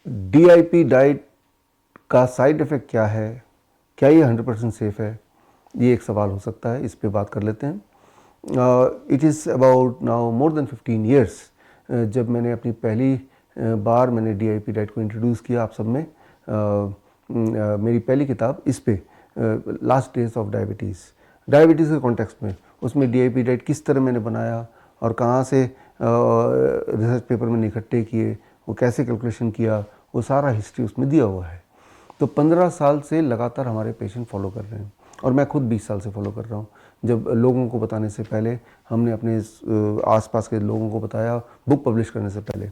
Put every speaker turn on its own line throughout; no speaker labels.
DIP diet का side effect क्या है, क्या ये 100% सेफ़ है, ये एक सवाल हो सकता है, इस पे बात कर लेते हैं। It is about now more than 15 years जब मैंने अपनी पहली बार मैंने DIP डाइट को इंट्रोड्यूस किया आप सब में। मेरी पहली किताब इस पे लास्ट डेज ऑफ डायबिटीज़ के कॉन्टेक्स्ट में, उसमें DIP डाइट किस तरह मैंने बनाया और कहाँ से रिसर्च पेपर मैंने इकट्ठे किए, वो कैसे कैलकुलेशन किया, वो सारा हिस्ट्री उसमें दिया हुआ है। तो 15 साल से लगातार हमारे पेशेंट फॉलो कर रहे हैं और मैं खुद 20 साल से फॉलो कर रहा हूँ। जब लोगों को बताने से पहले हमने अपने आसपास के लोगों को बताया, बुक पब्लिश करने से पहले,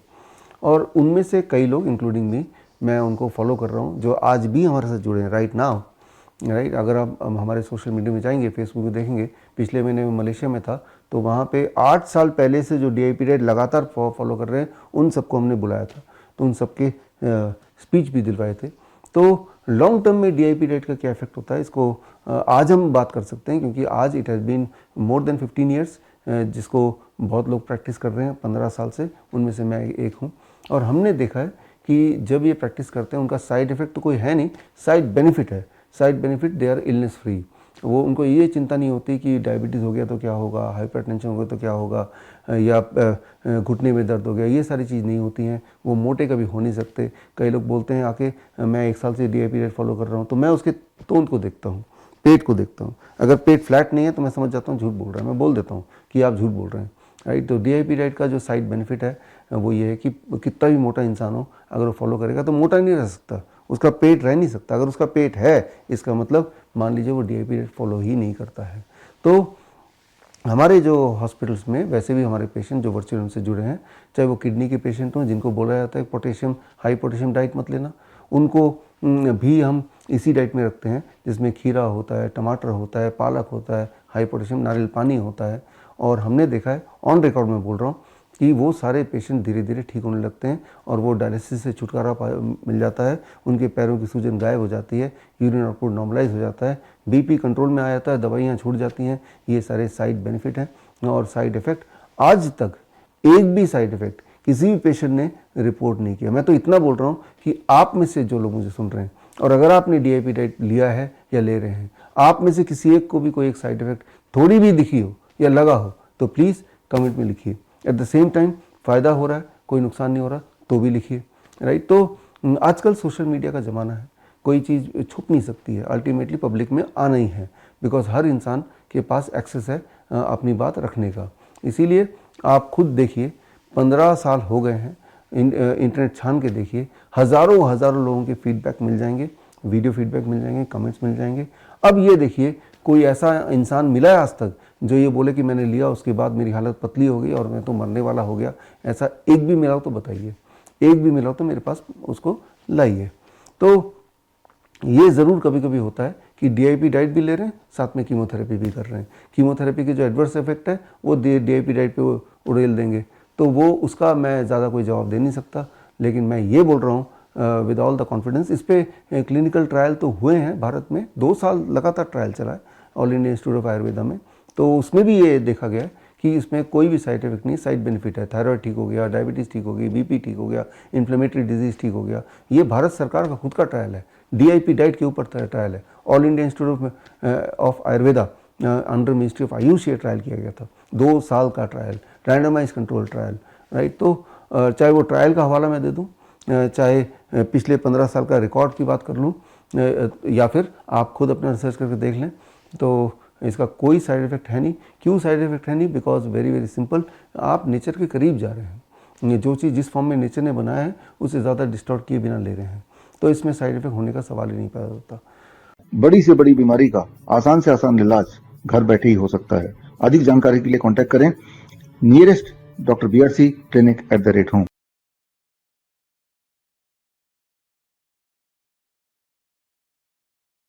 और उनमें से कई लोग इंक्लूडिंग मी, मैं उनको फॉलो कर रहा हूँ जो आज भी हमारे साथ जुड़े हैं राइट नाउ। राइट, अगर आप हमारे सोशल मीडिया में जाएंगे, फेसबुक में देखेंगे, पिछले महीने में मलेशिया में था तो वहाँ पे 8 साल पहले से जो DIP डाइट लगातार फॉलो कर रहे हैं उन सबको हमने बुलाया था, तो उन सबके स्पीच भी दिलवाए थे। तो लॉन्ग टर्म में DIP डाइट का क्या इफेक्ट होता है, इसको आज हम बात कर सकते हैं, क्योंकि आज it has been more than 15 years जिसको बहुत लोग प्रैक्टिस कर रहे हैं 15 साल से, उनमें से मैं एक हूँ। और हमने देखा है कि जब ये प्रैक्टिस करते हैं उनका साइड इफ़ेक्ट तो कोई है नहीं, साइड बेनिफिट है। Side benefit, they are illness free. वो उनको ये चिंता नहीं होती कि डायबिटीज़ हो गया तो क्या होगा, हाइपरटेंशन हो गया तो क्या होगा, या घुटने में दर्द हो गया, ये सारी चीज़ नहीं होती हैं। वो मोटे कभी हो नहीं सकते। कई लोग बोलते हैं आके मैं 1 साल से DIP डाइट फॉलो कर रहा हूँ, तो मैं उसके तोंद को देखता हूँ, पेट को देखता हूँ। अगर पेट फ्लैट नहीं है तो मैं समझ जाता हूँ झूठ बोल रहा है, मैं बोल देता हूँ कि आप झूठ बोल रहे हैं। राइट, तो DIP डाइट का जो साइड बेनिफिट है वो ये है कि कितना भी मोटा इंसान हो, अगर वो फॉलो करेगा तो मोटा नहीं रह सकता, उसका पेट रह नहीं सकता। अगर उसका पेट है, इसका मतलब मान लीजिए वो DIP डाइट फॉलो ही नहीं करता है। तो हमारे जो हॉस्पिटल्स में वैसे भी हमारे पेशेंट जो वर्चुअल उनसे जुड़े हैं, चाहे वो किडनी के पेशेंट हों जिनको बोला जाता है पोटेशियम, हाई पोटेशियम डाइट मत लेना, उनको भी हम इसी डाइट में रखते हैं जिसमें खीरा होता है, टमाटर होता है, पालक होता है, हाई पोटेशियम नारियल पानी होता है। और हमने देखा है, ऑन रिकॉर्ड में बोल रहा हूँ, कि वो सारे पेशेंट धीरे धीरे ठीक होने लगते हैं और वो डायलिसिस से छुटकारा मिल जाता है, उनके पैरों की सूजन गायब हो जाती है, यूरिन आउटपुट नॉर्मलाइज हो जाता है, BP कंट्रोल में आ जाता है, दवाइयाँ छूट जाती हैं। ये सारे साइड बेनिफिट हैं। और साइड इफ़ेक्ट आज तक एक भी साइड इफ़ेक्ट किसी भी पेशेंट ने रिपोर्ट नहीं किया। मैं तो इतना बोल रहा हूँ कि आप में से जो लोग मुझे सुन रहे हैं और अगर आपने DIP डाइट लिया है या ले रहे हैं, आप में से किसी एक को भी कोई एक साइड इफ़ेक्ट थोड़ी भी दिखी हो या लगा हो तो प्लीज़ कमेंट में लिखिए। एट द सेम टाइम फ़ायदा हो रहा है, कोई नुकसान नहीं हो रहा तो भी लिखिए। राइट, तो आजकल सोशल मीडिया का ज़माना है, कोई चीज़ छुप नहीं सकती है, अल्टीमेटली पब्लिक में आना ही है, बिकॉज हर इंसान के पास एक्सेस है अपनी बात रखने का। इसीलिए आप खुद देखिए, 15 साल हो गए हैं, इंटरनेट छान के देखिए, हज़ारों हज़ारों लोगों के फीडबैक मिल जाएंगे, वीडियो फीडबैक मिल जाएंगे, कमेंट्स मिल जाएंगे। अब ये देखिए, कोई ऐसा इंसान मिला है आज तक जो ये बोले कि मैंने लिया उसके बाद मेरी हालत पतली हो गई और मैं तो मरने वाला हो गया, ऐसा एक भी मिला हो तो बताइए, एक भी मिला हो तो मेरे पास उसको लाइए। तो ये ज़रूर कभी कभी होता है कि DIP डाइट भी ले रहे हैं, साथ में कीमोथेरेपी भी कर रहे हैं। कीमोथेरेपी के जो एडवर्स इफेक्ट है वो DIP डाइट पे उड़ेल देंगे, तो वो उसका मैं ज़्यादा कोई जवाब दे नहीं सकता। लेकिन मैं ये बोल रहा हूँ विद ऑल द कॉन्फिडेंस, इस पे क्लिनिकल ट्रायल तो हुए हैं भारत में, 2 साल लगातार ट्रायल चला है all India institute of Ayurveda में। तो उसमें भी ये देखा गया कि इसमें कोई भी साइड इफेक्ट नहीं, साइड बेनिफिट है। थायराइड ठीक हो गया, डायबिटीज़ ठीक हो गई, BP ठीक हो गया, इन्फ्लेमेटरी डिजीज़ ठीक हो गया। ये भारत सरकार का खुद का ट्रायल है, DIP डाइट के ऊपर ट्रायल है। All India institute of Ayurveda under ministry of Ayush ये ट्रायल किया गया था, 2 साल का trial, randomise control trial. Right, तो चाहे वो ट्रायल का हवाला मैं दे दूँ, चाहे पिछले 15 साल का रिकॉर्ड की बात कर लूँ, या फिर आप खुद अपना रिसर्च करके देख लें, तो इसका कोई साइड इफ़ेक्ट है नहीं। क्यों साइड इफ़ेक्ट है नहीं? बिकॉज वेरी वेरी सिंपल, आप नेचर के करीब जा रहे हैं। ये जो चीज़ जिस फॉर्म में नेचर ने बनाया है उससे ज़्यादा डिस्टॉर्ट किए बिना ले रहे हैं, तो इसमें साइड इफ़ेक्ट होने का सवाल ही नहीं पैदा होता।
बड़ी से बड़ी बीमारी का आसान से आसान इलाज घर बैठे ही हो सकता है। अधिक जानकारी के लिए कांटेक्ट करें nearest doctor BRC clinic @home।